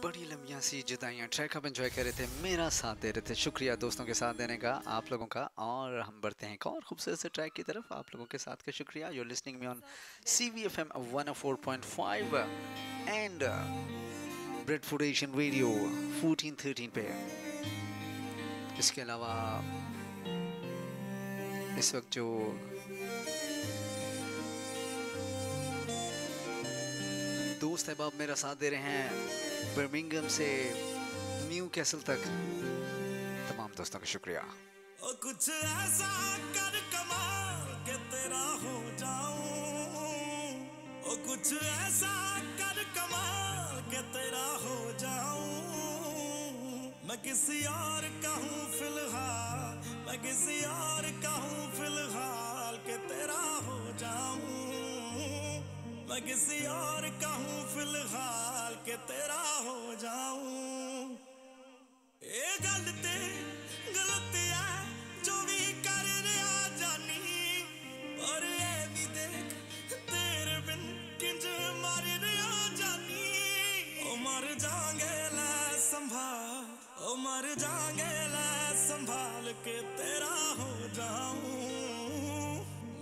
बड़ी लंबियाँ सी जुदाइयाँ ट्रैक आप एंजॉय कर रहे थे, मेरा साथ दे रहे थे। शुक्रिया दोस्तों के साथ देने का, आप लोगों का। और हम बढ़ते हैं एक और खूबसूरत से ट्रैक की तरफ। आप लोगों के साथ का शुक्रिया। You're listening me on CVFM 104.5 and Bradford Asian radio 1413 पे। इसके अलावा इस वक्त जो दोस्त अहबाब मेरा साथ दे रहे हैं बर्मिंघम से न्यू कैसल तक, तमाम दोस्तों का शुक्रिया। ओ कुछ ऐसा कर कमाल के तेरा हो जाऊं, ओ कुछ ऐसा कर कमाल के तेरा हो जाऊं। मैं किसी और का हूँ फिलहाल, मैं किसी और का हूँ फिलहाल के तेरा हो जाऊं। मैं किसी और का हूँ फिलहाल के तेरा हो जाऊं। ए गलते गलती है जो भी कर रहा जानी, और ये भी देख तेरे बिन किंज मर रहा जानी। ओ मर जाएंगे ला संभाल, ओ मर जाएंगे ला संभाल के तेरा हो जाऊं।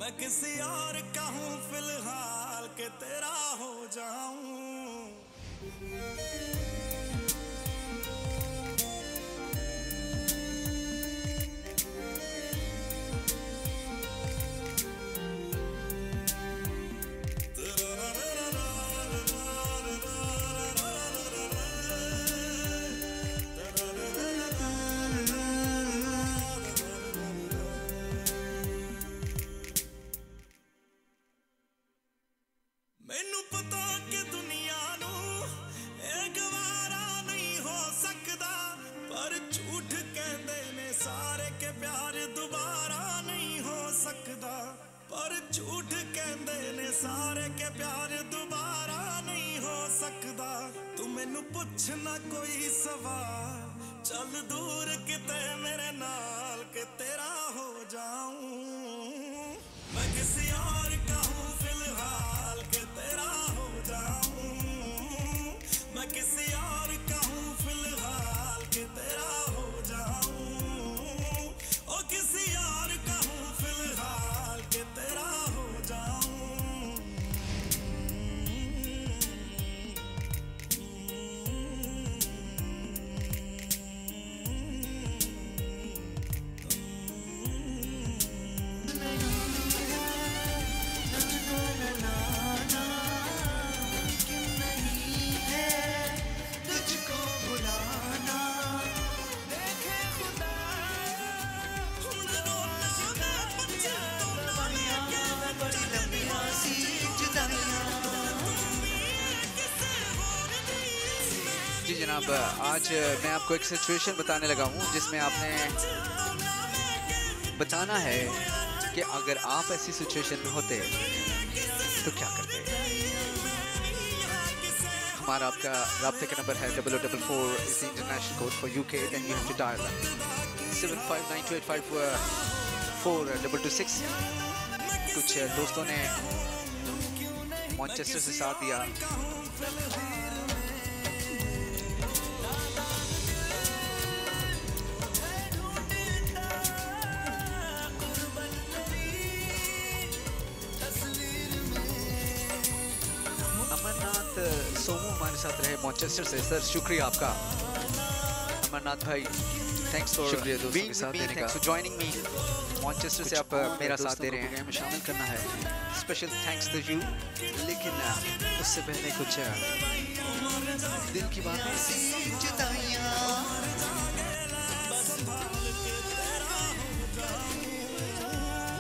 मैं किसी और का हूँ फिलहाल के तेरा हो जाऊं। मैनू पता कि दुनिया नू एक गवारा नहीं हो सकता, पर झूठ कहते ने सारे के प्यार दोबारा नहीं हो सकता। पर झूठ कहते ने सारे के प्यार दोबारा नहीं हो सकता। तू मैनू पुछना कोई सवाल, चल दूर किते मेरे नाल के तेरा हो जाऊं। मैं किसी और का हूँ फिलहाल के तेरा हो जाऊं। मैं किसी और का हूँ फिलहाल के तेरा हो जाऊं। ओ किसी और का हूँ फिलहाल के तेरा हो जाऊं। जी जनाब, आज मैं आपको एक सिचुएशन बताने लगा हूँ जिसमें आपने बताना है कि अगर आप ऐसी सिचुएशन में होते तो क्या करते। हमारा आपका राब्ते का नंबर है 0044 is the international code for UK, then you have to dial 7592854226। कुछ दोस्तों ने मैनचेस्टर से साथ दिया। सोमू हमारे साथ रहे मैनचेस्टर से। सर शुक्रिया आपका अमरनाथ भाई, थैंक्स फॉर शुक्रिया दोस्तों के साथ देने का। Thanks for joining me. Manchester से आप मेरा साथ दे रहे हैं, शामिल करना है। Special thanks to you. लेकिन उससे पहले कुछ दिल की बात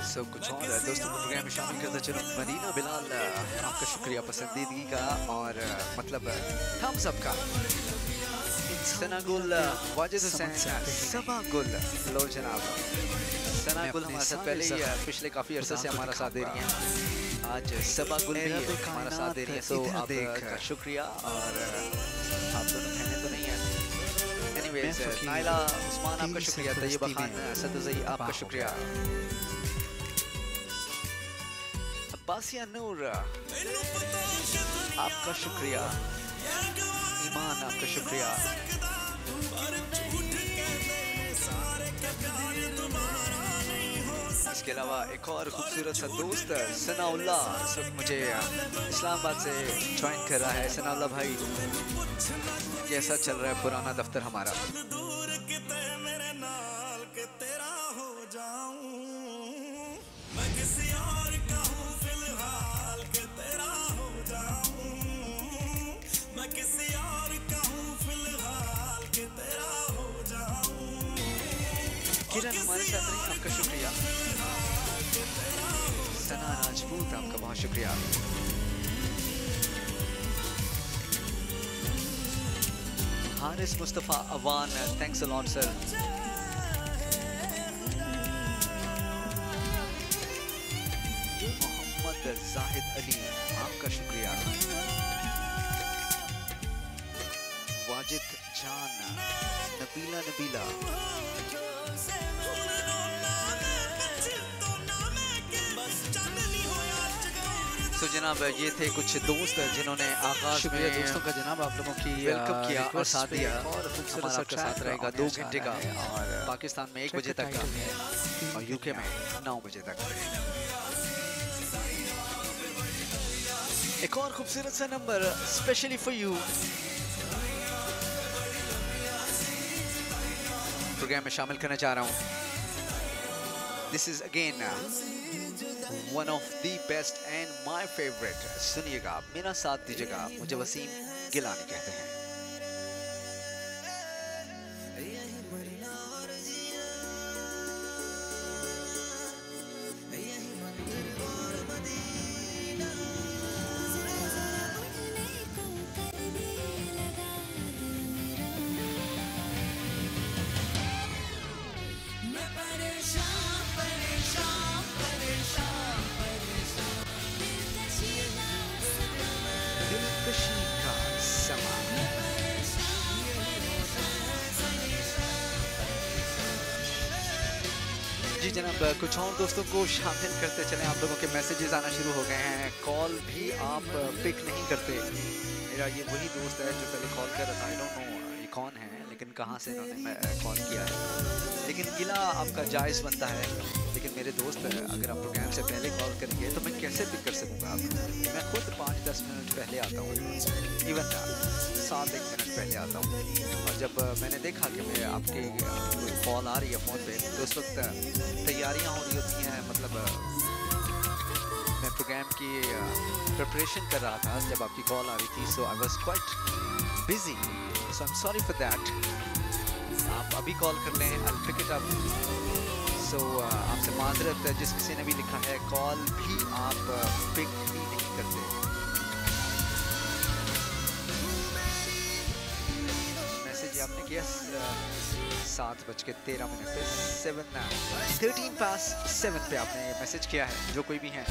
सब कुछ और दोस्तों को प्रोग्राम में शामिल करता चलो। मरीना बिलाल, आपका शुक्रिया पसंदीदगी का और मतलब हम सबका। सनागुल वाजिद हुसैन, सबागुल लो जनाब। सनागुल हमारे साथ पहले ही पिछले काफ़ी अरसे से हमारा साथ दे रही हैं। आज सबागुल भी हमारा साथ दे रही है, तो आपका शुक्रिया। और आप दोनों बहनें तो नहीं हैं। एनीवेज, नाइला उस्मान आपका शुक्रिया। तैयबा खान सदुज़ई आपका शुक्रिया। बासिया नूर आपका शुक्रिया। ईमान आपका शुक्रिया। इसके अलावा एक और खूबसूरत सा दोस्त सनाउल्लाह इस वक्त मुझे इस्लामाबाद से ज्वाइन कर रहा है। सनाउल्लाह भाई, कैसा चल रहा है पुराना दफ्तर हमारा? किरण हमारे साथ रही, आपका शुक्रिया। सना राजपूत, आपका बहुत शुक्रिया। Haris Mustafa Awan, thanks a lot sir. Mohammad Zahid Ali, आपका शुक्रिया। वाजिद जान, नबीला नबीला, तो जनाब ये थे कुछ दोस्त जिन्होंने आगाज में दोस्तों का जनाब आप लोगों की वेलकम किया और साथ दिया। और हमारा आपका साथ रहेगा 2 घंटे का, और पाकिस्तान में 1 बजे तक और यूके में 9 बजे तक। एक और खूबसूरत सा number specially for you program में शामिल करना चाह रहा हूँ। This is again one of the best and my favorite। सुनिएगा, मेरा साथ दीजिएगा, मुझे वसीम गिलानी कहते हैं। जी जनाब, कुछ और दोस्तों को शामिल करते चलें। आप लोगों के मैसेजेस आना शुरू हो गए हैं, कॉल भी आप पिक नहीं करते। मेरा ये वही दोस्त है जो पहले कॉल कर रहा था। आई डोंट नो ये कौन है, लेकिन कहाँ से इन्होंने कॉल किया है। लेकिन गिला आपका जायज़ बनता है, लेकिन मेरे दोस्त अगर आप प्रोग्राम से पहले कॉल करेंगे तो मैं कैसे पिक कर सकूँगा? मैं खुद 5-10 मिनट पहले आता हूँ, इवन 7-1 मिनट पहले आता हूँ। और जब मैंने देखा कि मैं आपकी कॉल आ रही है फ़ोन पे, तो उस वक्त तैयारियां हो रही होती हैं, मतलब मैं प्रोग्राम की प्रिपरेशन कर रहा था जब आपकी कॉल आ रही थी। So I was quite busy, so I am sorry for that. आप अभी कॉल कर लें, I will pick it up. So आपसे माजरत, जिस किसी ने भी लिखा है कॉल भी आप पिक ही नहीं करते। मैसेज आपने किया 7:13 पे 13:07 पे आपने मैसेज किया है, जो कोई भी है।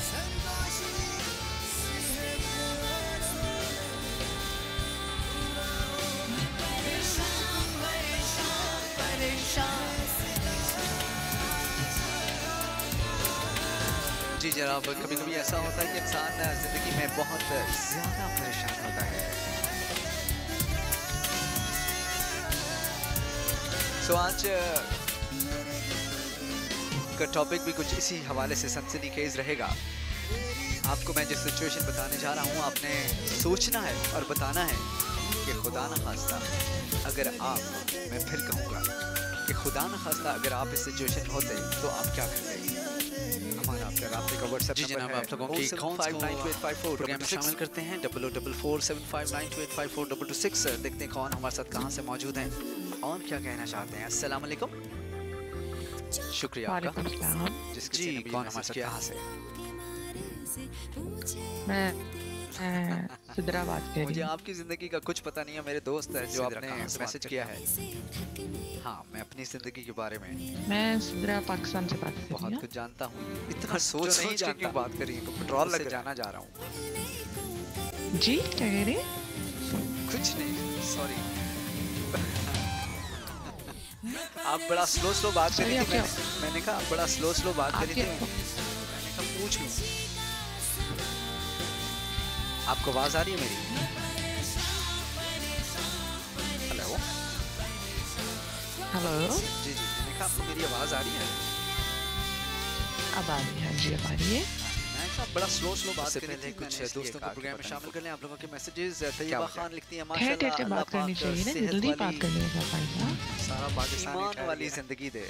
जी जनाब, कभी कभी ऐसा होता है कि इंसान जिंदगी में बहुत ज्यादा परेशान होता है। सो आज का टॉपिक भी कुछ इसी हवाले से सनसनीखेज रहेगा। आपको मैं जिस सिचुएशन बताने जा रहा हूँ, आपने सोचना है और बताना है कि खुदा न खास्ता अगर आप, मैं फिर कहूँगा कि खुदा न खास्ता अगर आप इस सिचुएशन में होते तो आप क्या करते? हमारा आपका राब्ते का व्हाट्सएप नंबर है। आप लोगों की प्रोग्राम में शामिल करते हैं 00475928542226। देखते हैं कौन हमारे साथ कहाँ से मौजूद हैं और क्या कहना चाहते हैं। अस्सलाम वालेकुम, शुक्रिया आपका। जिस किसी ने भी कौन हमारे साथ कहाँ से? मैं सिद्रा बात कर रही हूँ। मुझे आपकी ज़िंदगी का कुछ पता नहीं है, मेरे दोस्त है जो आपने मैसेज किया है। हाँ, मैं अपनी ज़िंदगी के बारे में, मैं सिद्रा पाकिस्तान से बात कर रही बहुत हूँ। कुछ जानता हूँ। इतना सोच के क्यों बात कर रही है? पेट्रोल लग जाना जा रहा हूँ। जी क्या कह रही हैं? कुछ नहीं, सॉरी। आप बड़ा स्लो बात कर रही थी। मैंने कहा आप बड़ा स्लो बात कर रही थी। मैंने कहा पूछ लूँ, आपको आवाज आ रही है मेरी? हेलो, जी जी, मैंने कहा आपको मेरी आवाज़ आ रही है? अब आ रही है। जी अब आ रही है। मैं कहा बड़ा स्लो बात इससे करी पहले थी, कुछ मैंने इसलिए दोस्तों को कहा कि प्रोग्राम में बताएं शामिल लोगों कर लें। आप लोगों के मैसेजेस तैयबा क्या खान लिखती है ठहर ठहर माशाल्लाह के अल्लाह बात करनी पाक चाहिए ना, सेहत जल्दी वाली बात करने का फायदा। सारा पाकिस्तान ईमान वाली जिंदगी दे।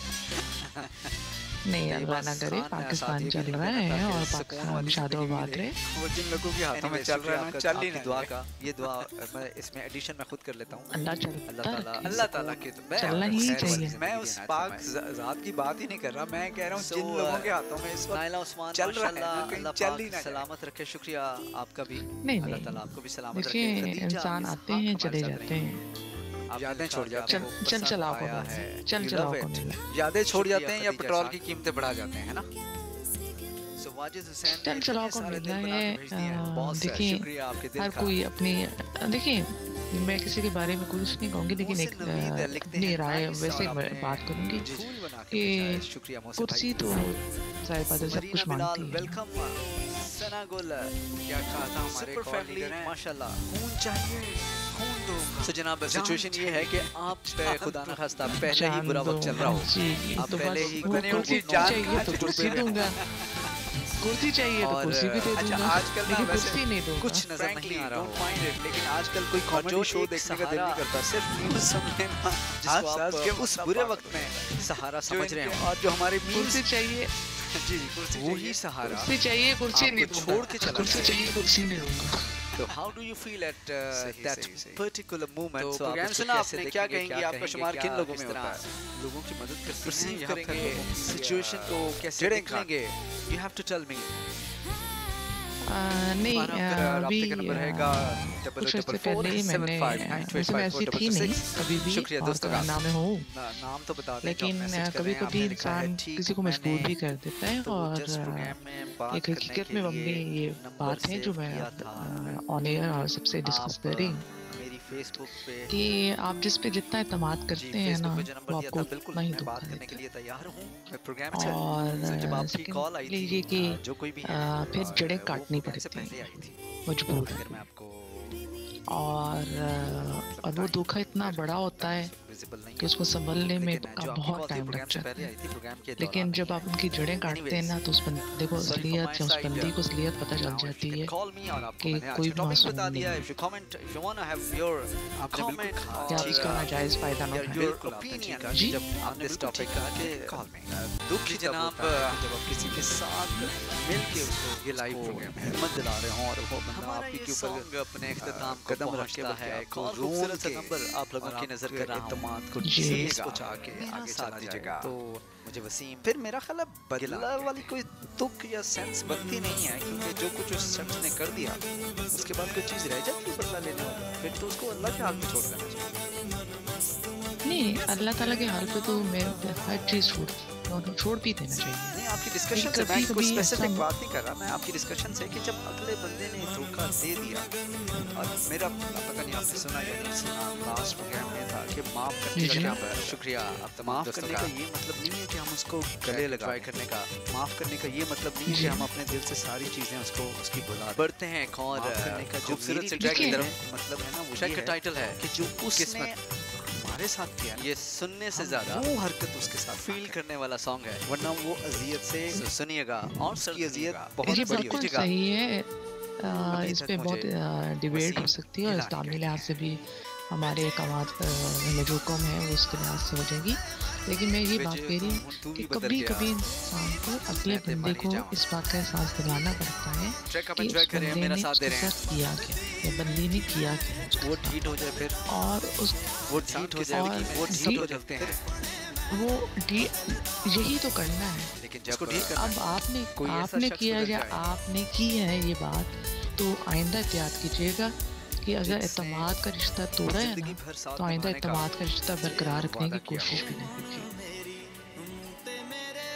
नहीं, तैयबा अल्लाह ना करे, खान पाकिस्तान साथी चल भी रहा लिखते हैं है ताकि और सुकून वाली शादोबाद जिंदगी रहे। मिले। वो जिन लोगों के हाथों में Anyway, चल रहा है शुक्रिया ना, आपका, चल ही आपकी ना दुआ जाए। का। ये दुआ मैं इसमें एडिशन में खुद कर लेता हूँ। अल्लाह अल्लाह चलता ताला रखे। अल्लाह ताला की तो मैं चलना ही खैर वाली चाहिए। जिंदगी मैं देना उस है पाक समय। ज़ात की बात ही नहीं कर रहा, मैं कह रहा हूँ जिन लोगों के हाथों में इस वक्त नाइला उस्मान चल रहा है ना, माशाल्लाह, कहीं अल्लाह चल ही पाक ना जाए। सलामत रखे। शुक्रिया आपका भी। नहीं अल्लाह नहीं, ताला आपको भी सलामत रखे। देखिए खदीजा इंसान इसहाक आते हैं हमारे चले साथ जाते रही। हैं। आपने यादें लिखा छोड़ कि जाते हैं। आपको चल पसंद चलाओ को आया मिला, है। चल You चलाओ love को it। मिला। यादें छोड़ शुक्रिया जाते हैं या खदीजा पेट्रोल इसहाक। की कीमतें बढ़ा जाते हैं, है ना? So, वाजिद हुसैन ने चल चलाओ इतने को सारे मिला दिल बना है। के भेज दिए हैं। बहुत सा देखिए, शुक्रिया आपके दिल हर का। कोई अपनी, देखिए मैं किसी के बारे में कुछ नहीं कहूँगी, लेकिन एक मोहसिन नवीद लिखते अपनी हैं, राय thanks, वैसे और मैं आपने बात करूँगी फूल बना के कि भेजा है। शुक्रिया मोहसिन भाई। कुर्सी तो जाहिर बात है सब मरीना कुछ बिलाल, मांगती है। वेलकम। सना गुल, क्या कहा था हमारे सुपर कॉल फैमिली, लीडर हैं, माशाल्लाह। खून चाहिए, खून दूंगा। तो जनाब जान सिचुएशन ये है कि आप पे जान खुदा दो। न खास्ता पहले ही जान बुरा दो, वक्त चल रहा हो। जी, आप तो पहले बस ही वो मैंने कुर्सी उनकी जान चाहिए कहाँ तो से कुर्सी डूबे हुए दूंगा, कुर्सी चाहिए तो और कुर्सी भी दे अच्छा, दूंगा, आजकल ना लेकिन वैसे कुर्सी नहीं दूंगा। कुछ नजर Frankly, नहीं आ रहा don't हो। mind it, लेकिन आजकल कोई और कॉमेडी जो शो एक देखने का दिल नहीं सहारा करता, सिर्फ न्यूज़ सुन लेना। जिसको आज आप के उस बुरे वक्त में सहारा जो समझ रहे इनके- हो। और जो हमारे कुर्सी मीम्स चाहिए, जी जी, कुर्सी वही चाहिए। सहारा कुर्सी चाहिए, कुर्सी आपको नहीं दूंगा, छोड़ के चला कुर्सी जाए। चाहिए, कुर्सी नहीं दूंगा। तो how do you feel at सही, दैट सही, सही। Particular moment? तो सो प्रोग्राम आप से उसको ना कैसे आपने क्या देखेंगे, कहेंगे, आपका शुमार क्या किन लोगों किस में तरह होता है? लोगों की मदद करते हैं परसीव यहाँ पर करेंगे, लोग सिचुएशन को कैसे जड़ें देखा? काटेंगे। You have to tell me. नहीं, हमारा अभी राब्ते का नंबर रहेगा कुछ अर्से पहले ही मैंने, वैसे मैं ऐसी थी नहीं कभी भी, शुक्रिया और दोस्तों का। ना मैं हूँ, नाम तो बता दें कि आप लेकिन मैसेज कर कभी रहे हैं, कभी आपने लिखा है, इंसान ठीक, किसी को मजबूर मैंने भी कर देता है, तो और जिस प्रोग्राम में बात एक करने हकीकत के में मम्मी लिए ये नंबर बात है जो सेव मैं किया था। ऑन एयर और सबसे डिस्कस आप कर रही हूँ मेरी फेसबुक पे कि आप जिस पे जितना इत्मीनाद जी करते हैं ना, फेसबुक पे जो नंबर वो दिया आपको था, बिल्कुल उतना ही मैं बात धोखा करने के देता लिए तैयार हूँ। मैं प्रोग्राम है। से और जब आपकी कॉल आई सेकेंडली थी, ये कि जो कोई भी है, फिर और जड़ें वो काटनी प्रोग्राम से पड़ती पहले हैं, आई थी। मजबूर अगर मैं आपको और वो धोखा इतना बड़ा होता है विजिबल नहीं कि उसको संभलने में लेकिन जो आपकी बहुत कॉल थी टाइम प्रोग्राम लग से जाता पहले है। आई थी, प्रोग्राम के लेकिन दौरान जब आप उनकी जड़ें काटते हैं ना, तो उस बंदे को Sorry for असलियत my या उस side, बंदी को असलियत पता चल जाती है कॉल मी और आपको कि मैंने आज कोई का टॉपिक मासूम बता दिया है। नहीं if you comment, if you want to have your comment कि आप इसका नाजायज फायदा ना उठाएं। योर ओपिनियन जी। जब आपने इस टॉपिक का कि कॉल में दुख की जनाब जब आप किसी के साथ मिलके उसको ये लाइव प्रोग्राम है हिम्मत दिला रहे हो और वो बंदा आपके के ऊपर अपने इख्तिताम को कदम रख के पहुंचता है, कॉल खूबसूरत खूबसूरत सा नंबर आप लोगों की नजर कर रहा हूं, एतमाद को जी। ठेस पहुंचा के मेरा आगे साथ चला दीजिएगा। जाएगा। तो मुझे वसीम फिर मेरा ख्याल है गिला बदला वाली कोई दुख या सेंस बनती नहीं है, क्योंकि जो कुछ उस शख्स ने कर दिया उसके बाद कोई चीज रह जाती है बदला लेने वाली, फिर तो उसको अल्लाह के हाथ में छोड़ देना चाहिए। नहीं, अल्लाह ताला के हाल पे तो मैं हर चीज़ छोड़ भी देना चाहिए। नहीं, आपकी डिस्कशन से कभी- मैं कोई कभी स्पेसिफिक ऐसा- बात नहीं कर रहा, मैं आपकी डिस्कशन से कि जब अगले बंदे ने धोखा दे दिया और मेरा पता नहीं आपने सुना या नहीं सुना, लास्ट प्रोग्राम में था कि माफ करने का जी। क्या मतलब, शुक्रिया आप तमाम माफ दोस्तों करने का। का ये मतलब नहीं है कि हम उसको गले गले ट्राई लगा करने का, माफ करने का ये मतलब नहीं है कि जी। हम अपने दिल से सारी चीजें उसको उसकी भुला दें। बढ़ते हैं एक और माफ करने का जो खूबसूरत मेरी से ट्रैक की देखिए, तरफ मतलब है ना, वो ट्रैक ये का है टाइटल है कि जो उसने किस्मत। हमारे साथ किया ना, ये सुनने से हम ज्यादा वो हरकत उसके साथ फील करने वाला सॉन्ग है, वरना वो अजियत से सुनिएगा और उसकी अजियत सुनिएगा। बहुत ये बड़ी बिल्कुल होगी। सही है। अभी इस तक पे बहुत मुझे डिबेट हो वसीम सकती है और हिलानी इस्लामी कहती लिहाज से भी हमारे कमात में जो कम है वो उसके लिहाज से हो जाएगी। लेकिन मैं ये बात कह रही हूँ कि कभी कभी इंसान को अगले बंदे को इस बात का एहसास दिलाना पड़ता है ट्रैक आप कि एंजॉय उस करें, बंदे मेरा ने साथ दे रहे उसके हैं। साथ किया क्या या बंदी ने किया क्या, वो ठीक हो जाए फिर और उस वो ठीक हो जाए, और वो ठीक हो ठीक- जाते हैं, वो यही तो करना है। लेकिन उसको जब ठीक करना अब आपने कोई ऐसा आपने शख्स किया बदल या जाए। आपने की है ये बात, तो आइंदा एहतियात कीजिएगा कि अगर जिसने एतमाद का रिश्ता तोड़ा है जिंदगी ना, भर साथ तो आइंदा निभाने का एतमाद का रिश्ता बरकरार रखने वादा की किया कोशिश हो। भी नहीं कीजिए।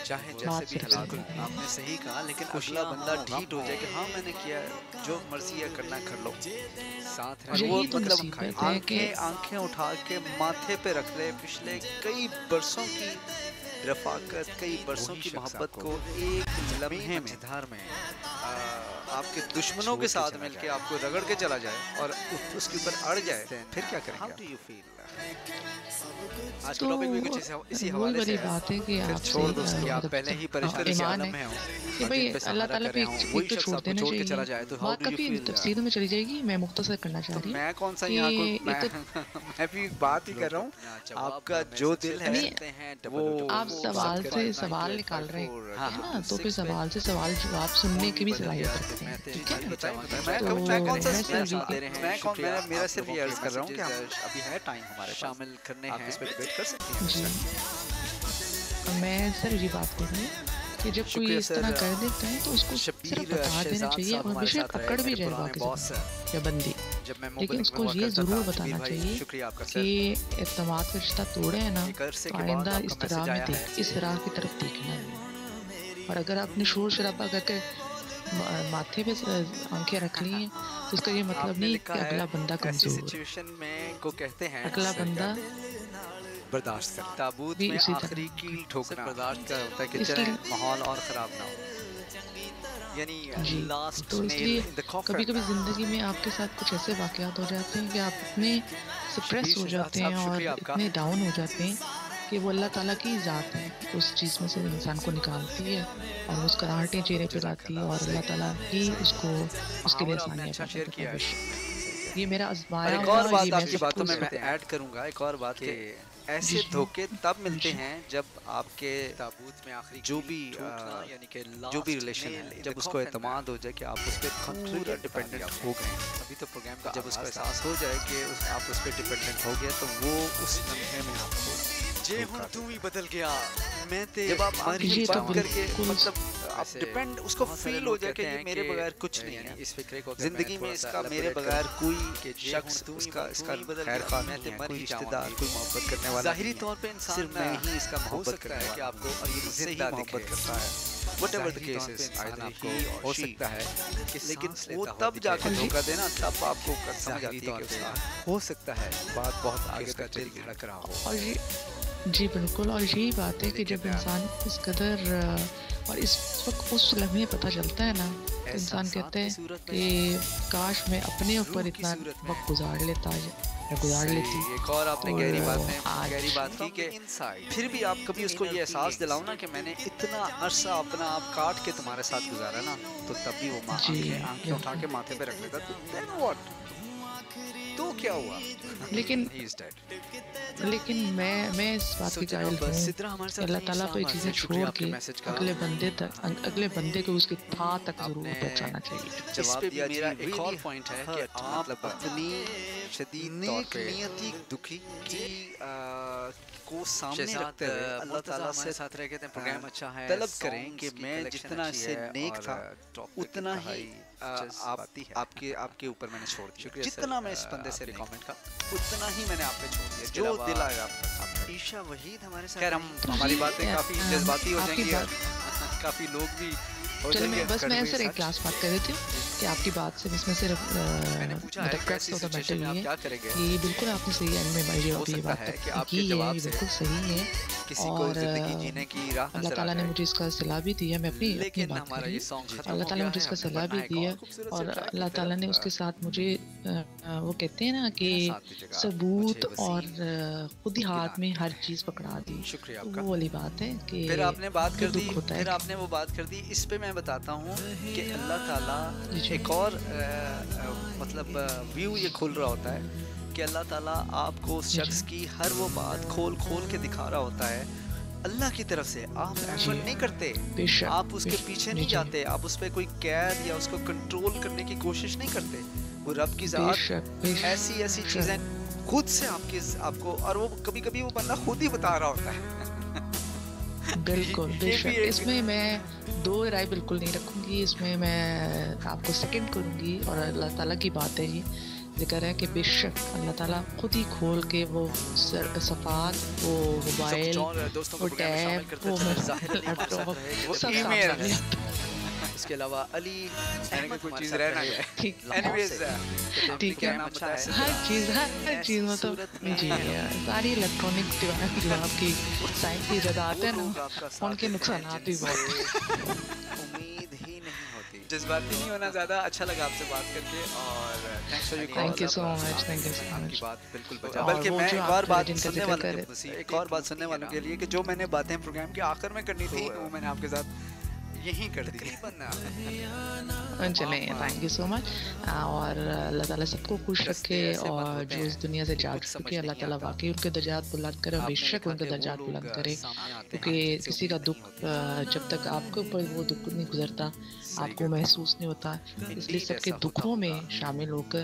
चाहे बात जैसे भी सही हालात है। हो, आपने सही कहा, लेकिन खुशियाँ अगला बंदा हों, ठीक गम हो जाए हो। कि हाँ मैंने किया है, जो मर्जी है करना है कर लो, साथ और रहे। यही तो मुसीबत है कि आंखें उठा के माथे पे रख ले पिछले कई बरसों की रफाकत, कई बरसों वही की शख्स मोहब्बत आपको को एक लम्हे में मझधार में आपके दुश्मनों के छोड़ के साथ चला मिलके जाए। आपको रगड़ के चला जाए और उसके ऊपर अड़ जाए, फिर क्या How do करेंगे? you feel? आज का टॉपिक भी कुछ इसी हवाले से है। बात है कि छोड़ दो कि आप पहले ही परेशानी से आलम में हो कि भाई अल्लाह ताला पे एक तो छोड़ देना चाहिए। चला जाए तो बात काफी तफसील में चली जाएगी, मैं मुख्तसर करना चाह रही हूँ। मैं कौन सा यहाँ मैं भी बात ही कर रहा हूँ, आपका जो दिल है वो आप सवाल से सवाल निकाल रहे हैं ना, तो फिर सवाल से सवाल जवाब सुनने की भी सलाहियत रखते हैं, ठीक है। मैं कौन सा मेरा सिर्फ ये अर्ज कर रहा हूँ कि अभी है टाइम हमारे शामिल करने हैं, इस पे डिबेट कर सकते हैं। जी मैं सर ये बात कर रही हूँ कि जब कोई इस तरह कर देता है तो उसको सिर्फ बता देना चाहिए और बेशक अकड़ भी जाए बाकी या बंदी, लेकिन उसको ये ज़रूर बताना चाहिए कि एतमाद का रिश्ता तोड़े है ना, तो आइंदा इस तरह की तरफ देखना है। और अगर आपने शोर शराबा करके माथे पे आंखें रख ली हैं तो इसका ये मतलब नहीं कि अगला बंदा कमजोर है। अगला बंदा बर्दाश्त कर, ताबूत में आखिरी कील ठोकना बर्दाश्त कर होता है कि चले माहौल और ख़राब ना हो, यानी लास्ट तो इसलिए कभी कभी ज़िंदगी में आपके साथ कुछ ऐसे वाक़यात हो जाते हैं कि आप इतने सप्रेस हो जाते हैं और इतने डाउन हो जाते हैं कि वो अल्लाह ताला की ज़ात है, उस चीज़ में से इंसान को निकालती है और मुस्कुराहटें चेहरे पे लाती है और अल्लाह ताला ही उसको उसके लिए आसानियाँ। ये मेरा आज़माया एक और बात आपकी बातों में मैं ऐड करूँगा, एक और बात कि ऐसे धोखे तब मिलते हैं जब आपके ताबूत में आखिरी जो भी यानी कि जो भी रिलेशन है, जब उसको एतमाद हो जाए कि आप उस पर पूरा डिपेंडेंट हो गए। अभी तो प्रोग्राम का जब उसको एहसास हो जाए कि आप उस पर डिपेंडेंट हो गए तो वो उस लम्हे में आपको जे हूँ तू ही बदल गया मैं ते जब आप बात करके मतलब आप डिपेंड उसको फील हो जाए कि ये मेरे बगैर कुछ नहीं है, इस फिक्रे को जिंदगी में इसका मेरे बगैर कोई शख्स इसका खैर खा नहीं है, कोई रिश्तेदार कोई मोहब्बत करने वाला ज़ाहिरी तौर पे इंसान सिर्फ मैं ही इसका मोहब्बत करता है कि आपको और ये जिंदा मोहब्बत करता है, व्हाटएवर द केस इज आपको हो सकता है, लेकिन वो तब जाकर धोखा देना तब आपको समझ आती है कि हो सकता है बात बहुत आगे का दिल धड़क रहा हो। और ये जी बिल्कुल, और यही बात है कि जब इंसान इस कदर और इस वक्त उस लम्हे पता चलता है ना तो इंसान कहते हैं कि काश मैं अपने ऊपर इतना वक्त गुजार लेता या गुजार लेती। एक और आपने गहरी बात की कि फिर भी आप कभी उसको ये एहसास दिलाओ ना कि मैंने इतना अरसा अपना आप काट के तुम्हारे साथ गुजारा ना, तो तब भी वो आंखें उठा के माथे पे रख लेता, तो then what? तो क्या हुआ? लेकिन मैं इस बात की कायल हूँ अल्लाह ताला पे चीज़ें छोड़ के अगले बंदे को उसकी था तक जरूर पहुँचाना चाहिए। इस पे भी मेरा एक और पॉइंट है कि आप अपनी शदीद नेक दुखी की को सामने रखते हुए अल्लाह ताला से साथ रह के प्रोग्राम अच्छा है तलब करें कि मैं जितना से नेक था उतना ही आपके ऊपर मैंने छोड़ दिया, जितना मैं इस बंदे से रिकमेंड का उतना ही मैंने आप पे छोड़ दिया, जो दिल आएगा आपका। ईशा वहीद हमारे साथ, खैर हमारी बातें काफ़ी जज्बाती हो जाएंगी और काफ़ी लोग भी चलो बस मैं सर एक क्लास बात कर रही थी कि आपकी बात से इसमें सिर्फ ये बिल्कुल आपने सही एंड में भाई ये बात की है, ये बिल्कुल सही है और अल्लाह ताला ने मुझे इसका सलाह भी दी है, मैं अपनी बात कर रही हूँ, अल्लाह ताला ने मुझे इसका सलाह भी दी है और अल्लाह ताला ने उसके साथ मुझे वो कहते हैं ना कि सबूत और खुद ही हाथ में हर चीज़ पकड़ा दी। वो वाली बात है कि फिर आपने बात कर दी, फिर आपने वो बात कर दी। इस पे मैं बताता हूँ कि अल्लाह ताला एक और मतलब व्यू ये खुल रहा होता है कि अल्लाह ताला आपको उस शख्स की हर वो बात खोल के दिखा रहा होता है अल्लाह की तरफ से। आप एफर्ट नहीं करते, आप उसके पीछे नहीं जाते, आप उस पर कोई कैद या उसको कंट्रोल करने की कोशिश नहीं करते। वो रब की ज़ात ऐसी चीज़ें खुद से आपको और वो कभी वो बंदा खुद ही बता रहा होता है। बिल्कुल बेशक, इसमें मैं दो राय बिल्कुल नहीं रखूंगी, इसमें मैं आपको सेकंड करूंगी और अल्लाह ताला की बात है ये जिक्र है कि बेशक अल्लाह ताला खुद ही खोल के वो सफ़ात, वो मोबाइल, वो टैब, वो लैपटॉप, सब सामने इसके अलावा अली कोई चीज़ रह ना जाए। एनीवेज ठीक है, हर चीज़ मतलब जी सारी इलेक्ट्रॉनिक डिवाइस जो आपकी साइंस की इजादात है ना उनके नुकसान भी बहुत उम्मीद ही नहीं होती जज्बाती नहीं होना ज़्यादा। अच्छा लगा आपसे बात करके और thanks for your call. Thank you so much, thank you so much. आपकी बात बिल्कुल बचा। बल्कि मैं एक और बात सुनने वालों के लिए कि जो मैंने बातें प्रोग्राम के आखिर में करनी थी वो मैंने आपके साथ यही कर दी। चले, थैंक यू सो मच। और अल्लाह ताला सबको खुश रखे और जो इस दुनिया से जा चुके अल्लाह ताला वाकई उनके दर्जात बुलंद करे, बेशक उनके दर्जात बुलंद करे, क्योंकि किसी का दुख जब तक आपके ऊपर वो दुख नहीं गुजरता आपको महसूस नहीं होता। इसलिए सबके दुखों में शामिल होकर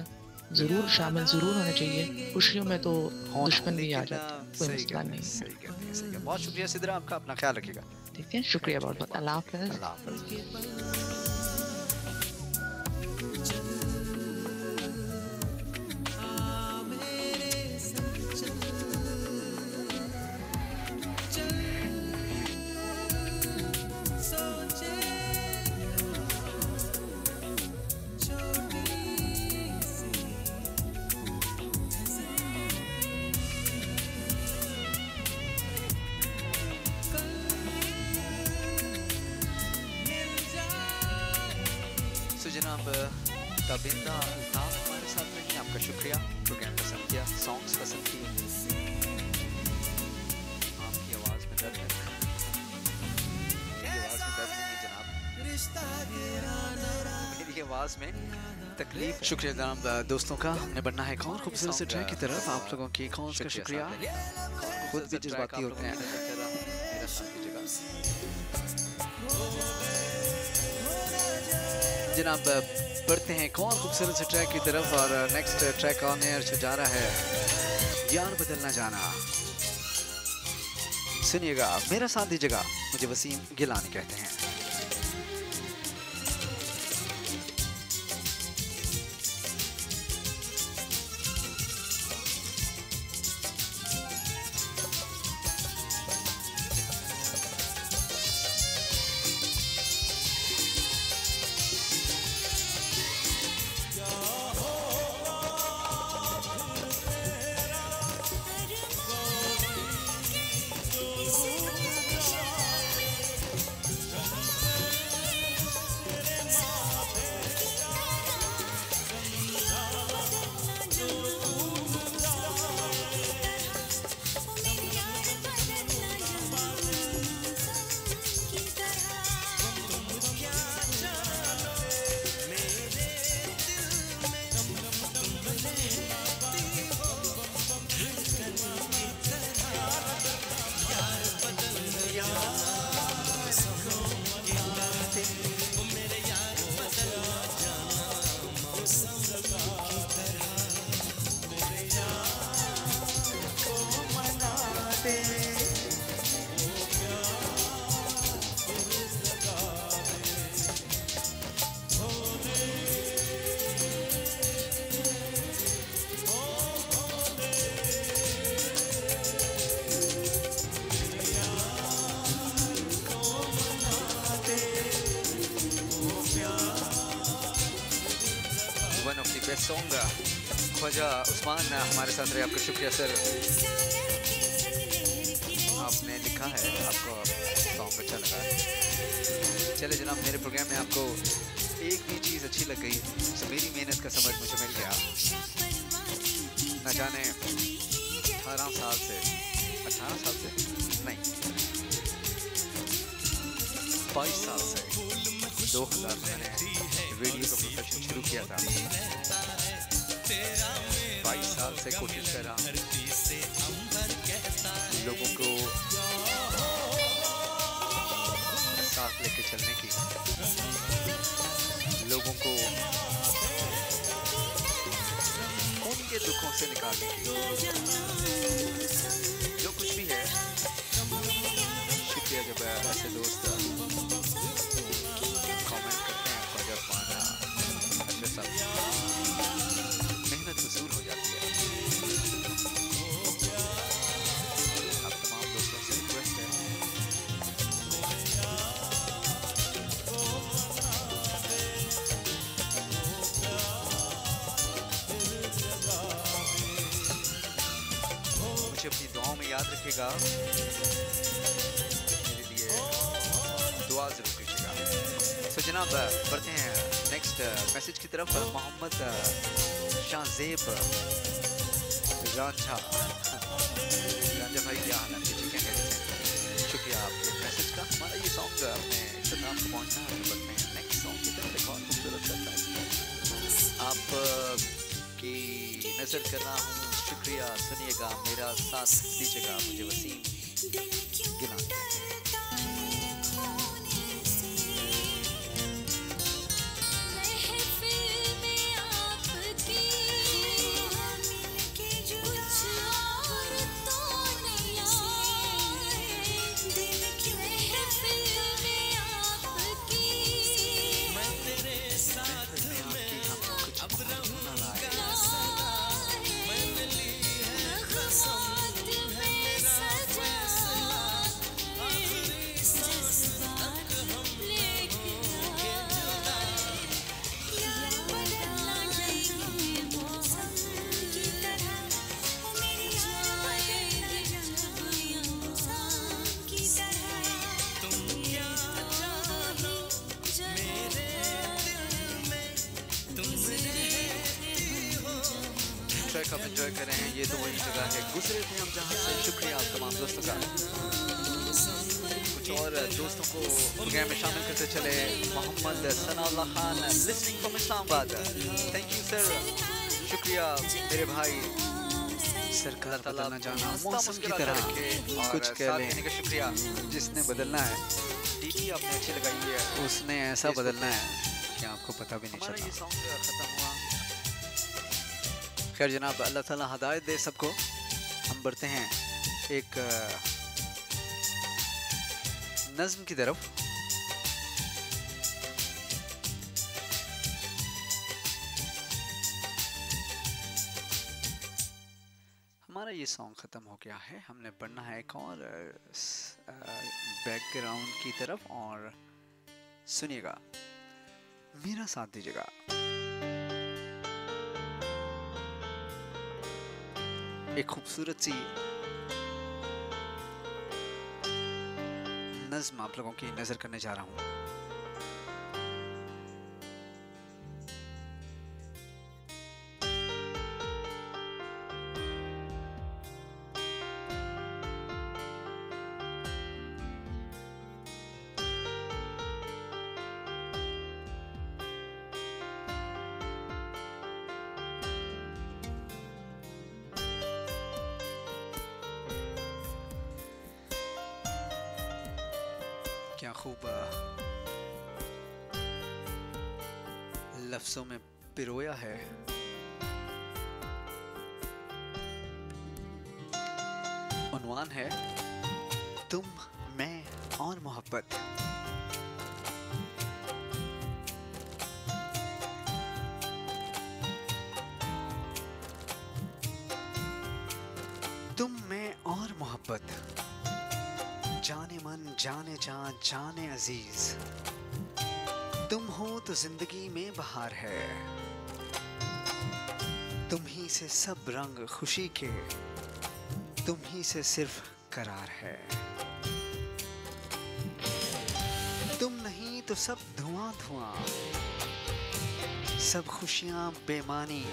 शामिल ज़रूर होना चाहिए। खुशियों में तो दुश्मन भी आ जाता, कोई मसला नहीं। बहुत शुक्रिया सिद्रा, आपका अपना ख्याल रखिएगा। ठीक है, शुक्रिया बहुत बहुत। अल्लाह हाफ़िज़। तबिंदा अल्ताफ हमारे साथ रही, आपका शुक्रिया। प्रोग्राम पसंद किया, सॉन्ग्स पसंद किए। आपकी आवाज़ में दर्द है, मेरी आवाज़ में दर्द नहीं है जनाब, मेरी आवाज़ में तकलीफ। शुक्रिया जनाब दोस्तों का। हमने बढ़ना है एक और खूबसूरत से ट्रैक की तरफ। आप लोगों की कॉल्स का शुक्रिया। खुद भी जज्बाती होते हैं। मेरा साथ दीजिएगा जनाब। बढ़ते हैं एक और खूबसूरत से ट्रैक की तरफ और नेक्स्ट ट्रैक ऑन एयर से जा रहा है यार बदलना जाना। सुनिएगा, मेरा साथ दीजिएगा। मुझे वसीम गिलानी कहते हैं। सॉन्ग ख्वाजा उस्मान हमारे साथ रहे, आपका शुक्रिया सर। आपने लिखा है आपको सॉन्ग अच्छा लगा। चले जनाब, मेरे प्रोग्राम में आपको एक भी चीज़ अच्छी लग गई तो मेरी मेहनत का समझ मुझे मिल गया। न जाने 18 साल से नहीं 22 साल से 2000 में मैंने वीडियो का प्रोफेशन शुरू किया था। 22 साल से कोशिश कर रहा हूँ लोगों को साथ लेके चलने की, लोगों को उनके दुखों से निकालने की। जो कुछ भी है, शुक्रिया जब ऐसे दोस्त कमेंट करते हैं आपको जब माना अच्छा सब मेहनत वसूल हो जाती है। आप तमाम दोस्तों से रिक्वेस्ट है मुझे अपनी दुआओं में याद रखिएगा, मेरे लिए दुआ जरूर कीजिएगा। तो जनाब बढ़ते हैं नेक्स्ट मैसेज की तरफ। मोहम्मद शाहजेब रांझा भाई, क्या हाल है? ठीक है, शुक्रिया आपके मैसेज का। हमारा ये सॉन्ग अपने इख्तिताम को पहुंचना है। बढ़ते हैं नेक्स्ट सॉन्ग की तरफ। एक और खूबसूरत सा आप की नजर कर रहा हूँ, शुक्रिया, सुनिएगा, मेरा साथ दीजिएगा, मुझे वसीम गिलान। आप एंजॉय कर रहे हैं। ये तो वही जगह है, गुजरे थे हम जहाँ से। शुक्रिया आप तमाम दोस्तों का। कुछ और दोस्तों को प्रोग्राम में शामिल करते चले। Mohammad Sanaullah Khan listening from Islamabad, thank you sir, शुक्रिया मेरे भाई। सरकार बदलना जाना मौसम की तरह कुछ कह लें का शुक्रिया। जिसने बदलना है डीटी आपने अच्छी लगाई है, उसने ऐसा बदलना है कि आपको पता भी नहीं चलता। ये सॉन्ग खत्म हुआ। खैर जनाब, अल्लाह ताला हदायत दे सबको। हम बढ़ते हैं एक नज़्म की तरफ। हमारा ये सॉन्ग ख़त्म हो गया है। हमने पढ़ना है एक और बैकग्राउंड की तरफ, और सुनिएगा, मेरा साथ दीजिएगा। एक खूबसूरत सी नज़्म आप लोगों की नजर करने जा रहा हूँ। क्या खूब लफ्जों में पिरोया है। उन्वान है तुम, मैं और मोहब्बत। तुम, मैं और मोहब्बत, जाने मन, जाने जान, जाने अजीज। तुम हो तो जिंदगी में बहार है, तुम ही से सब रंग खुशी के, तुम ही से सिर्फ करार है। तुम नहीं तो सब धुआं धुआं, सब खुशियां बेमानी।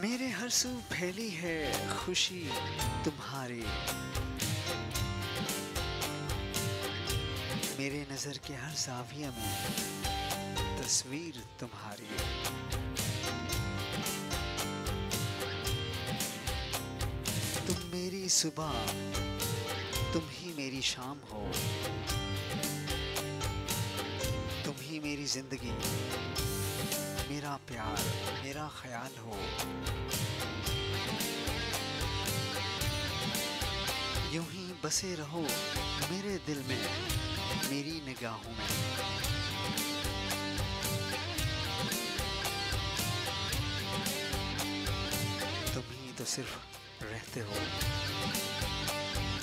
मेरे हर सू फैली है खुशी तुम्हारी, मेरे नजर के हर ज़ाविया में तस्वीर तुम्हारी। तुम मेरी सुबह, तुम ही मेरी शाम हो, तुम ही मेरी जिंदगी, मेरा प्यार, मेरा ख्याल हो। यूं ही बसे रहो मेरे दिल में, मेरी निगाहों में। तुम ही तो सिर्फ रहते हो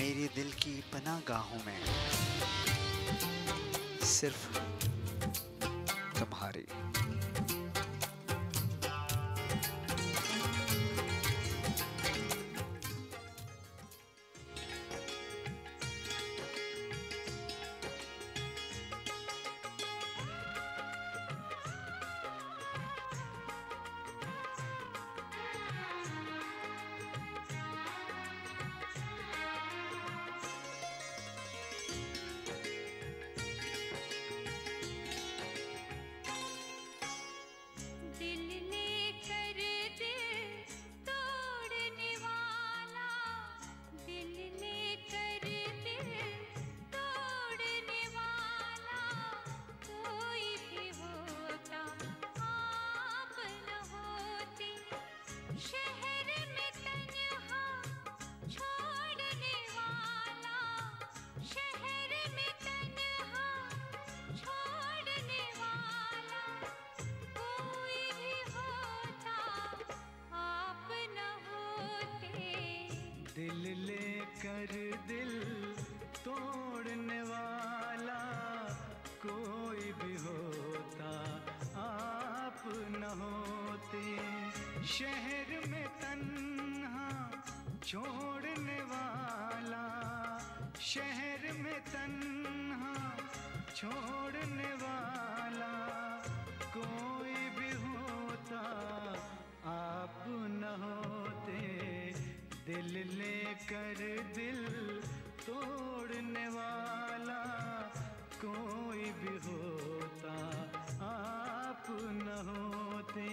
मेरे दिल की पनाहगाहों में। सिर्फ तुम्हारी। दिल लेकर दिल तोड़ने वाला कोई भी होता आप न होते। शहर में तन्हा छोड़ने वाला, शहर में तन्हा छोड़ने वाला कोई भी होता आप न होते। दिल लेकर दिल तोड़ने वाला कोई भी होता आप न होते।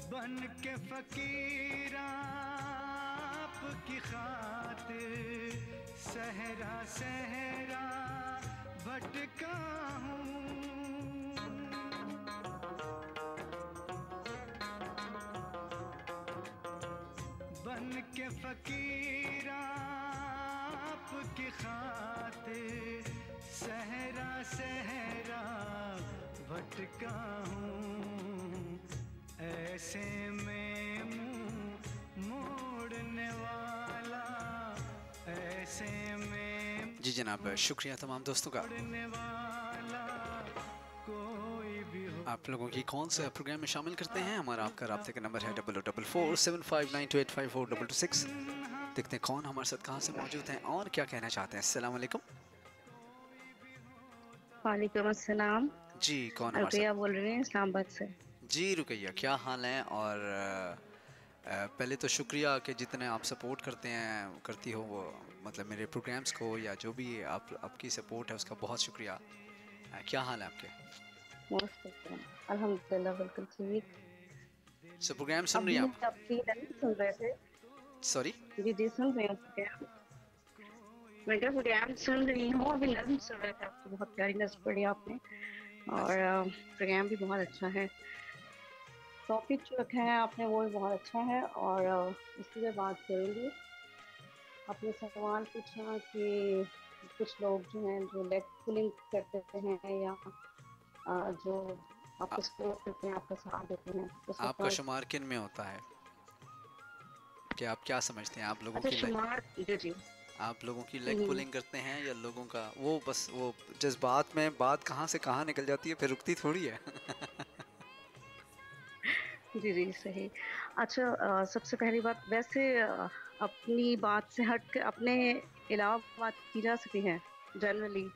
बन के फकीर आपकी खातिर सहरा सहरा भटका हूँ। बन के फकीर आपकी खातिर सहरा सहरा भटका हूँ। ऐसे में मुँह मोड़ने वाला, ऐसे में जी जनाब, शुक्रिया तमाम दोस्तों का। आप लोगों की कौन से प्रोग्राम में शामिल करते हैं। हमारा आपका राब्ते का नंबर है 00447592854226। देखते हैं कौन हमारे साथ कहाँ से मौजूद हैं और क्या कहना चाहते हैं। अस्सलाम वालेकुम। वालेकुम अस्सलाम। जी कौन हमारे रुकैया बोल रही हैं इस्लामाबाद से। जी रुकैया, क्या हाल है और पहले तो शुक्रिया कि जितने आप सपोर्ट करते हैं करती हो वो मतलब मेरे प्रोग्राम्स को या जो भी आपकी सपोर्ट है उसका बहुत शुक्रिया। क्या हाल है आपके? अल्हम्दुलिल्लाह बिल्कुल ठीक। सो प्रोग्राम सुन रही हैं आप? अभी सुन रहे थे। सॉरी? जी जी सुन रही हूँ। मैं क्या प्रोग्राम सुन रही हूँ, अभी नज़्म सुन रहे थे आपकी, बहुत प्यारी नज़्म पढ़ी आपने और प्रोग्राम भी बहुत अच्छा है। टॉपिक जो रखा है आपने वो भी बहुत अच्छा है और इसी पे बात करेंगे। आपने सवाल पूछा कि कुछ लोग जो हैं जो लेग पुलिंग करते हैं या जो आपको सपोर्ट करते हैं, आपका साथ देते हैं, आपका शुमार किन में होता है? कि आप क्या समझते हैं आप लोगों अच्छा, की शुमार जी आप लोगों की लेग पुलिंग करते हैं या लोगों का वो बस वो जज्बात में बात कहाँ से कहाँ निकल जाती है फिर रुकती थोड़ी है। जी जी सही। अच्छा सबसे पहली बात वैसे अपनी बात से हट के अपने अलावा बात की जा सकती है जनरली।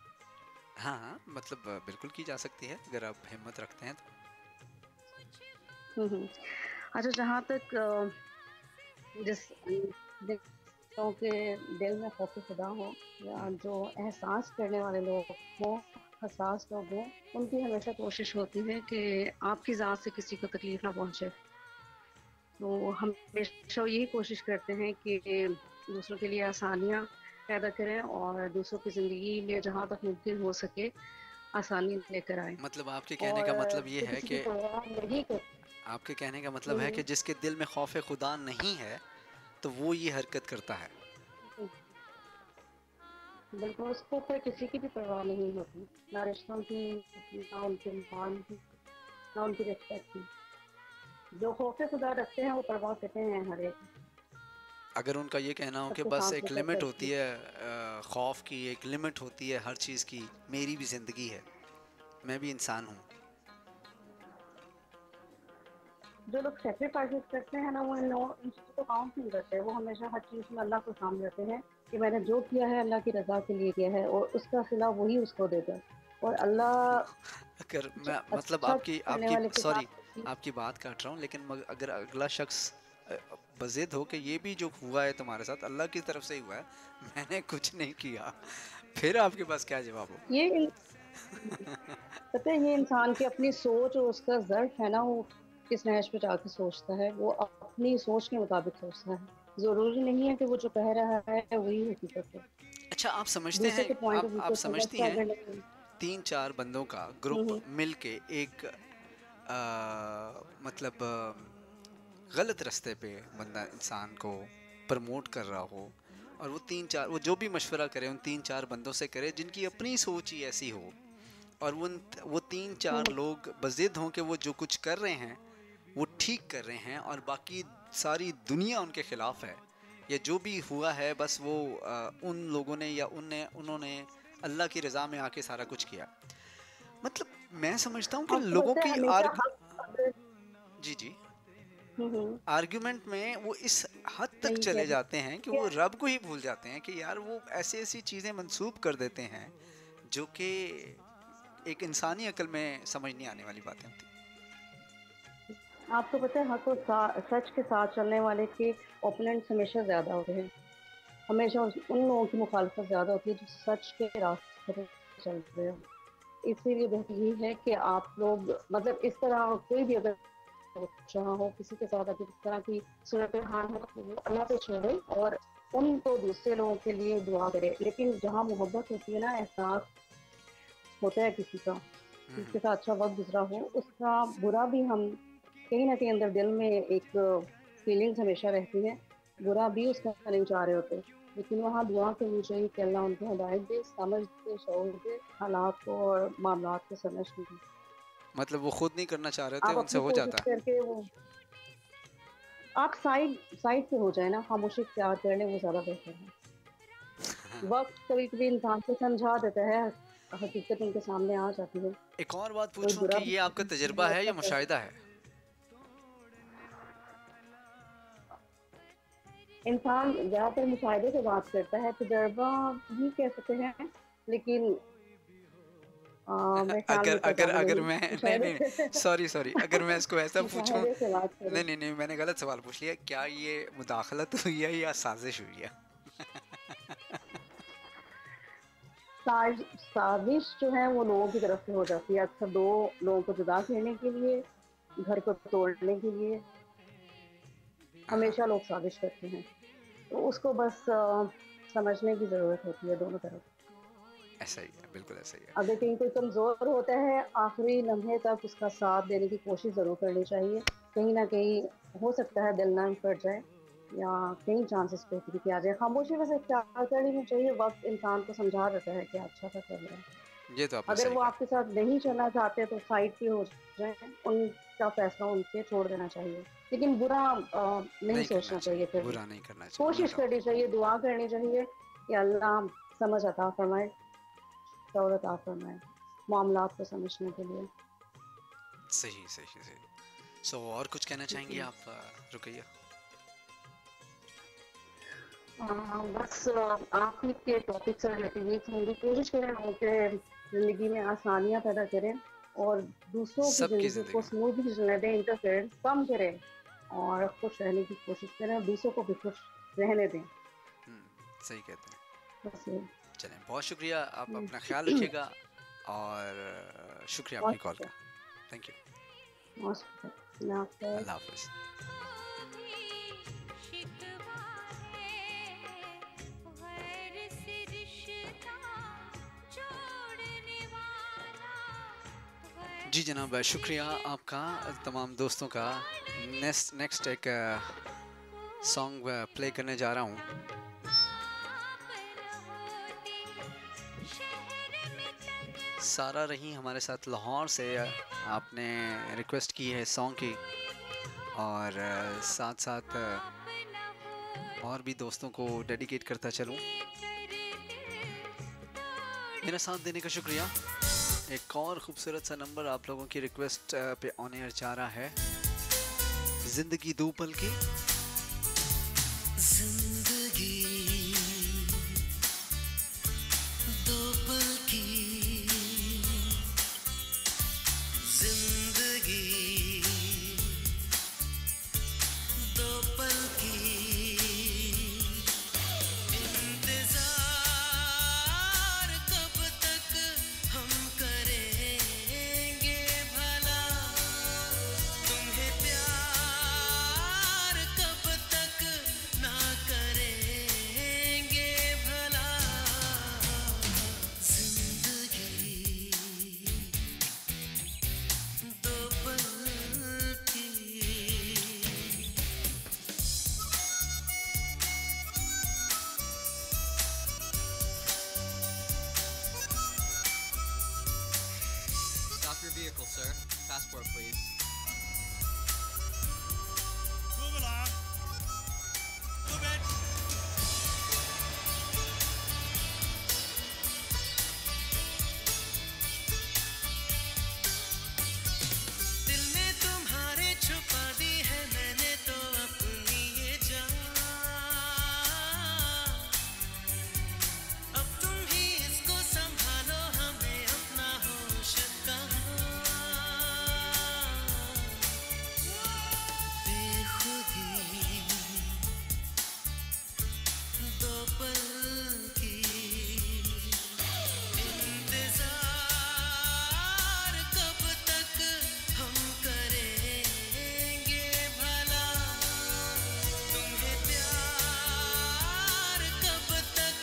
हाँ मतलब बिल्कुल की जा सकती है अगर आप हिम्मत रखते हैं हम्म। अच्छा, जहाँ तक जिस लोगों के दिल में खौफ खुदा हो या जो एहसास करने वाले लोग हों, हसास लोग हों, उनकी हमेशा कोशिश होती है कि आपकी ज़ात से किसी को तकलीफ ना पहुँचे। तो हमेशा यही कोशिश करते हैं कि दूसरों के लिए आसानियाँ पैदा करें और दूसरों की ज़िंदगी में जहाँ तक मुमकिन हो सके आसानी लेकर आए। मतलब आपके कहने का और मतलब ये है किसी की कि परवाह नहीं कर। आपके कहने का मतलब है कि जिसके दिल में खौफ खुदा नहीं है तो वो ये हरकत करता है। बिल्कुल, उसको फिर किसी की भी परवाह नहीं होती, ना रिश्तों की, ना उनके मान की, ना उनकी रिस्पेक्ट की। जो खौफ खुदा रखते हैं वो परवाह करते हैं हर एक, अगर उनका ये कहना हो कि सबके बस साथ एक लेकर लिमिट चलते होती हैं। है खौफ की, एक लिमिट होती है हर चीज़ की, मेरी भी ज़िंदगी है, मैं भी इंसान हूँ। जो लोग सेक्रीफाइसेस करते हैं ना वो इन चीज़ों को काउंट नहीं करते। वो हमेशा हर चीज़ में अल्लाह को सामने रखते हैं कि मैंने जो किया है अल्लाह की रजा के लिए किया है और उसका सिला वही उसको देगा। और अल्लाह अगर मैं मतलब अच्छा आपकी करने आपकी वाले के सॉरी साथ। आपकी बात काट रहा हूँ लेकिन अगर अगला शख्स बज़िद हो कि ये भी जो हुआ है तुम्हारे साथ अल्लाह की तरफ से ही हुआ है, मैंने कुछ नहीं किया, फिर आपके पास क्या जवाब हो? ये पता है, ये इंसान की अपनी सोच और उसका ज़र्फ है ना, वो किस नहज पे जाके सोचता है, वो अपनी सोच के मुताबिक सोचता है। ज़रूरी नहीं है कि वो जो कह रहा है वही हकीकत है। अच्छा आप समझते दूसरे हैं के पॉइंट ऑफ व्यू आप को समझती समझता हैं अगर नहीं। 3-4 बंदों का ग्रुप मिल के एक मतलब गलत रास्ते पे बंदा इंसान को प्रमोट कर रहा हो और वो जो भी मशवरा करे उन 3-4 बंदों से करे जिनकी अपनी सोच ही ऐसी हो और वो 3-4 लोग बज़िद हों कि वो जो कुछ कर रहे हैं वो ठीक कर रहे हैं और बाकी सारी दुनिया उनके खिलाफ है। ये जो भी हुआ है बस वो उन लोगों ने या उन्होंने अल्लाह की रज़ा में आके सारा कुछ किया। मतलब मैं समझता हूँ कि आपको लोगों पता है की हमेशा हक अगर जी जी हम्म, आर्ग्यूमेंट में वो इस हद तक सही कह चले रहे जाते हैं कि क्या। वो रब को ही भूल जाते हैं कि यार वो ऐसी ऐसी चीज़ें मंसूब कर देते हैं जो कि एक इंसानी अकल में समझ नहीं आने वाली बातें होती। आपको पता है हक और सच के साथ चलने वाले के ओपोनेंट्स हमेशा ज्यादा होते हैं। हमेशा उन लोगों की मुखालफत ज्यादा होती है जो सच के रास्ते पे चल रहे हो। इसीलिए बेहतर यही है कि आप लोग मतलब इस तरह कोई भी अगर जहाँ हो किसी के साथ अगर इस तरह की सूरत हाल हो तो वो अल्लाह पे छोड़े और उनको दूसरे लोगों के लिए दुआ करे। लेकिन जहाँ मोहब्बत होती है ना, एहसास होता है किसी का, जिसके साथ अच्छा वक्त गुजरा हो, उसका बुरा भी हम कहीं ना कहीं अंदर दिल में एक फीलिंग्स हमेशा रहती है, बुरा भी उसका नहीं चाह रहे होते। लेकिन वहाँ दुआ करनी चाहिए कि अल्लाह उनको हिदायत दे, समझ दे, शऊर दे हालात को और मामलात को समझने की। मतलब वो खुद नहीं करना चाह रहे थे आप उनसे अपनी हो कोशिश जाता। करके वो आप साइड साइड पे हो जाए ना, खामोशी इख्तियार कर लें, वो ज़्यादा बेहतर है। वक्त कभी कभी इंसान को समझा देता है, हकीकत उनके सामने आ जाती है। एक और बात कोई पूछूं बुरा कि भी ये आपका करता तजुर्बा है, है अच्छा या करता मुशाहिदा है? है। इंसान ज़्यादातर मुशाहिदे से बात करता है, तजर्बा भी कह सकते हैं। लेकिन मैं ख्याल अगर नहीं कर अगर पा अगर रही मैं नहीं मुशाहिदे नहीं सॉरी अगर मैं इसको ऐसा पूछूं, मुशाहिदे से बात करें। नहीं मैंने गलत सवाल पूछ लिया। क्या ये मुदाखलत हुई है या साजिश हुई है? साजिश जो है वो लोगों की तरफ से हो जाती है, अक्सर दो लोगों को जुदा करने के लिए, घर को तोड़ने के लिए हमेशा लोग साजिश करते हैं। तो उसको बस समझने की ज़रूरत होती है दोनों तरफ। ऐसा ही है, बिल्कुल ऐसा ही है। अगर कहीं कोई कमज़ोर होता है, आखिरी लम्हे तक उसका साथ देने की कोशिश ज़रूर करनी चाहिए। कहीं ना कहीं हो सकता है दिल नम पड़ जाए या कहीं चांसेस बेहतरी के आ जाए। खामोशी में से क्या करनी चाहिए, वक्त इंसान को समझा देता है कि अच्छा सा कर रहा है। ये तो आपने अगर सही वो कहा। आपके साथ नहीं चलना चाहते तो साइड पे हो जाए, उनका फैसला उनके छोड़ देना चाहिए। लेकिन बुरा नहीं नहीं करना सोचना चाहिए। फिर भी बुरा नहीं करना चाहिए, नो कोशिश डाउट। करनी चाहिए, दुआ करनी चाहिए कि अल्लाह समझ अता फरमाए, शौर अता फरमाए मामलात को समझने के लिए। सही। सो और कुछ कहना चाहेंगी आप रुकैया? बस आखिर के टॉपिक से रिलेटेड ये कहूँगी, कोशिश करें लोगों के ज़िंदगी में आसानियाँ पैदा करें और दूसरों की सबकी ज़िंदगी को जिंदगी में। स्मूथली चलने दें, इंटरफेरेंस कम करें और खुश रहने की कोशिश करें और दूसरों को भी खुश रहने दें। सही कहते हैं। बस ये। चलें, बहुत शुक्रिया, आप अपना ख्याल रखिएगा और शुक्रिया आपकी कॉल का। Thank you. अल्लाह हाफिज़। जी जनाब, शुक्रिया आपका, तमाम दोस्तों का। नेक्स्ट एक सॉन्ग प्ले करने जा रहा हूँ। सारा रही हमारे साथ लाहौर से आपने रिक्वेस्ट की है सॉन्ग की, और साथ साथ और भी दोस्तों को डेडिकेट करता चलूँ। मेरा साथ देने का शुक्रिया। एक और खूबसूरत सा नंबर आप लोगों की रिक्वेस्ट पे ऑन एयर जा रहा है, जिंदगी दो पल की। जिंदगी दो पल की, जिंदगी दो पल की, इंतजार कब तक हम करेंगे भला, तुम्हें प्यार कब तक ना करेंगे भला, जिंदगी दो पल की। Stop your vehicle, sir. Passport, please. Move along. Move it. दिल में तुम्हारे छुपा दी है मैंने तो अपनी ये जान, अब तुम ही इसको संभालो, हमें अपना होश कहाँ, बेखुदी दो पल की, इंतजार कब तक हम करेंगे भला, तुम्हें प्यार कब तक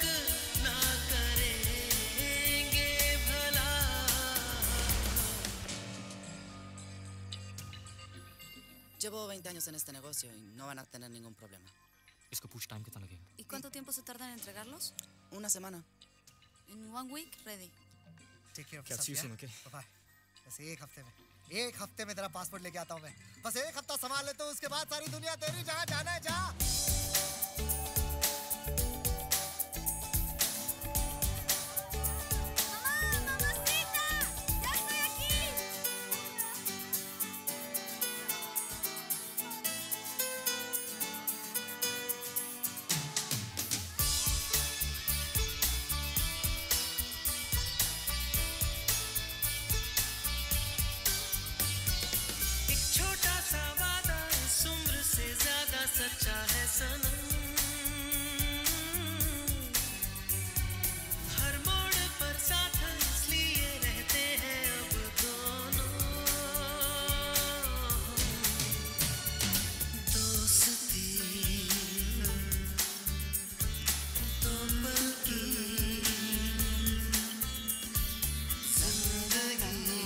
ना करेंगे भला। Llevo 20 años en este negocio y no van a tener ningún problema. इसको पूछ टाइम कितना लगेगा? ¿Y cuánto tiempo se tarda en entregarlos? Una semana. En 1 week, ready. क्या see you soon, okay? Bye. बस एक हफ्ते में तेरा पासपोर्ट लेके आता हूँ मैं। बस एक हफ्ता संभाल ले तो उसके बाद सारी दुनिया तेरी, जहाँ जाना है जा। सच्चा है सनम, हर मोड़ पर साथ इसलिए रहते हैं अब दोनों, दोस्ती तो पल की, जिंदगी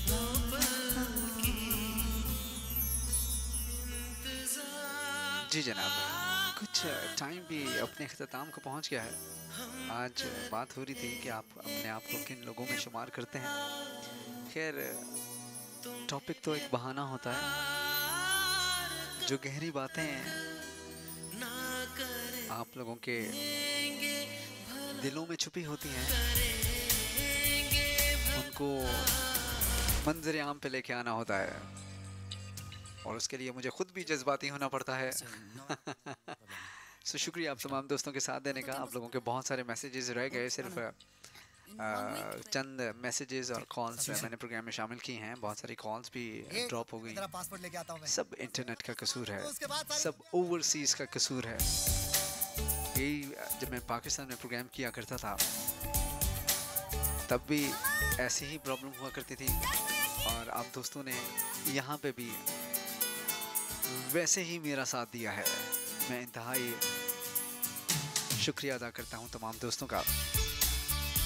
तो पल की, इंतजार। जी जनाब, कुछ टाइम भी अपने अख्ताम को पहुंच गया है। आज बात हो रही थी कि आप अपने आप को किन लोगों में शुमार करते हैं। खैर, टॉपिक तो एक बहाना होता है, जो गहरी बातें आप लोगों के दिलों में छुपी होती हैं, उनको मंजर आम पे लेके आना होता है, और उसके लिए मुझे खुद भी जज्बाती होना पड़ता है। सो शुक्रिया आप तमाम दोस्तों के साथ देने का। आप लोगों के बहुत सारे मैसेजेस रह गए, सिर्फ चंद मैसेजेस और कॉल्स मैंने प्रोग्राम में शामिल की हैं। बहुत सारी कॉल्स भी ड्रॉप हो गई। पासपोर्ट लेके आता हूं मैं। सब इंटरनेट का कसूर है, सब ओवरसीज का कसूर है। यही जब मैं पाकिस्तान में प्रोग्राम किया करता था, तब भी ऐसी ही प्रॉब्लम हुआ करती थी, और आप दोस्तों ने यहाँ पे भी वैसे ही मेरा साथ दिया है। मैं इंतहाई शुक्रिया अदा करता हूँ तमाम दोस्तों का।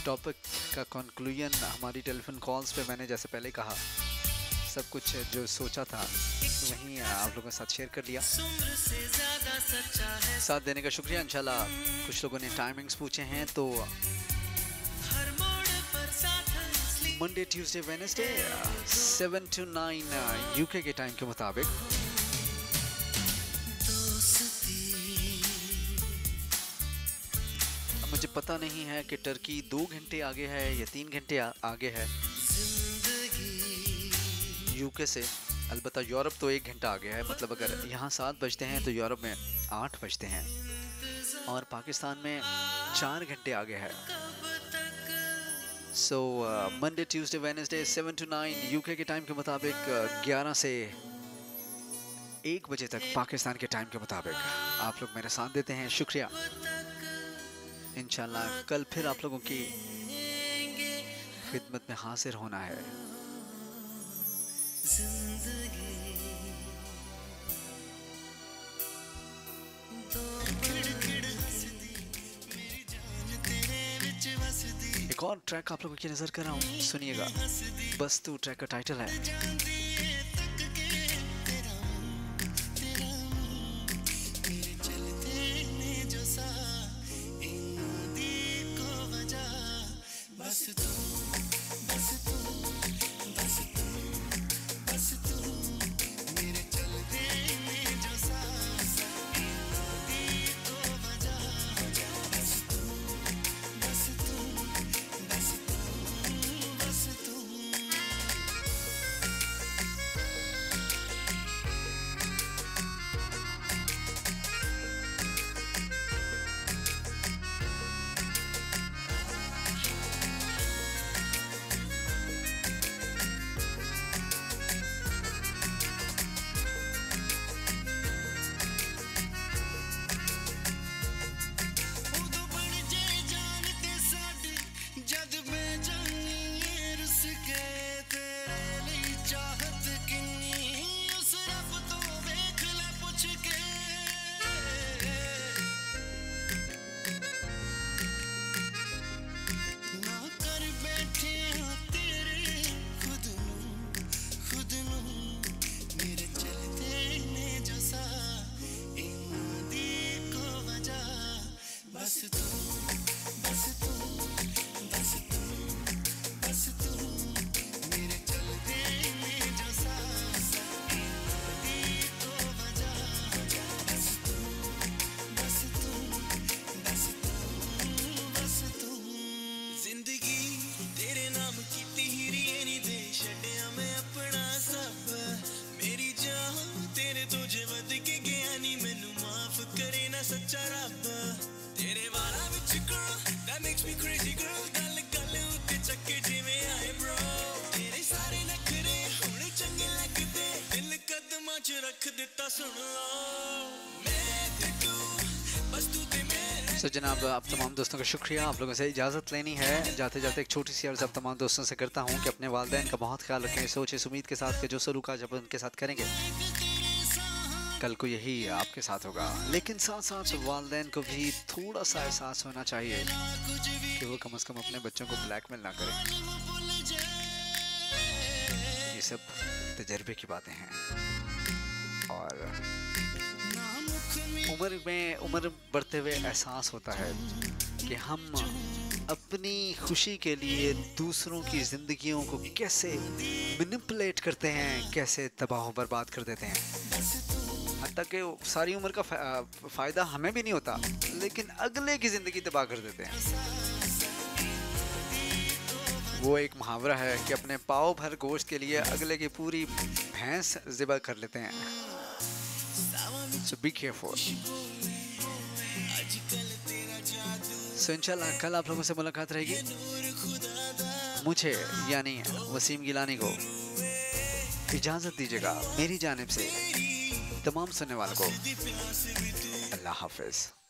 टॉपिक का कंक्लूजन हमारी टेलीफोन कॉल्स पे मैंने जैसे पहले कहा, सब कुछ जो सोचा था वहीं आप लोगों के साथ शेयर कर लिया। साथ देने का शुक्रिया। इंशाल्लाह कुछ लोगों ने टाइमिंग्स पूछे हैं, तो Monday Tuesday Wednesday 7 to 9 UK के टाइम के मुताबिक। मुझे पता नहीं है कि टर्की 2 घंटे आगे है या 3 घंटे आगे है यूके से। अलबत्ता यूरोप तो 1 घंटा आगे है, मतलब अगर यहाँ 7 बजते हैं तो यूरोप में 8 बजते हैं, और पाकिस्तान में 4 घंटे आगे है। So Monday Tuesday Wednesday 7 to 9 UK के टाइम के मुताबिक, 11 से 1 बजे तक पाकिस्तान के टाइम के मुताबिक आप लोग मेरे साथ देते हैं। शुक्रिया। इंशाल्लाह कल फिर आप लोगों की खिदमत में हाजिर होना है। एक और ट्रैक आप लोगों की नजर कर रहा हूँ, सुनिएगा। बस तू ट्रैक का टाइटल है। तो जनाब आप तमाम दोस्तों का शुक्रिया, आप लोगों से इजाज़त लेनी है। जाते जाते एक छोटी सी अर्ज़ आप तमाम दोस्तों से करता हूँ कि अपने वालिदैन का बहुत ख्याल रखें, सोच इस उम्मीद के साथ कि जो सलूक आज आप उनके साथ करेंगे कल को यही आपके साथ होगा। लेकिन साथ साथ वालिदैन को भी थोड़ा सा एहसास होना चाहिए कि वो कम से कम अपने बच्चों को ब्लैकमेल ना करें। ये सब तजर्बे की बातें हैं और उम्र बढ़ते हुए एहसास होता है कि हम अपनी खुशी के लिए दूसरों की ज़िंदगियों को कैसे मैनिपुलेट करते हैं, कैसे तबाह बर्बाद कर देते हैं। हत्ता कि सारी उम्र का फ़ायदा हमें भी नहीं होता, लेकिन अगले की ज़िंदगी तबाह कर देते हैं। वो एक मुहावरा है कि अपने पाव भर गोश्त के लिए अगले की पूरी भैंस ज़िबा कर लेते हैं। So be careful. So इंशाल्लाह कल आप लोगों से मुलाकात रहेगी। मुझे यानी वसीम गिलानी को इजाज़त दीजिएगा मेरी जानिब से तमाम सुनने वालों को। अल्लाह हाफ़िज़।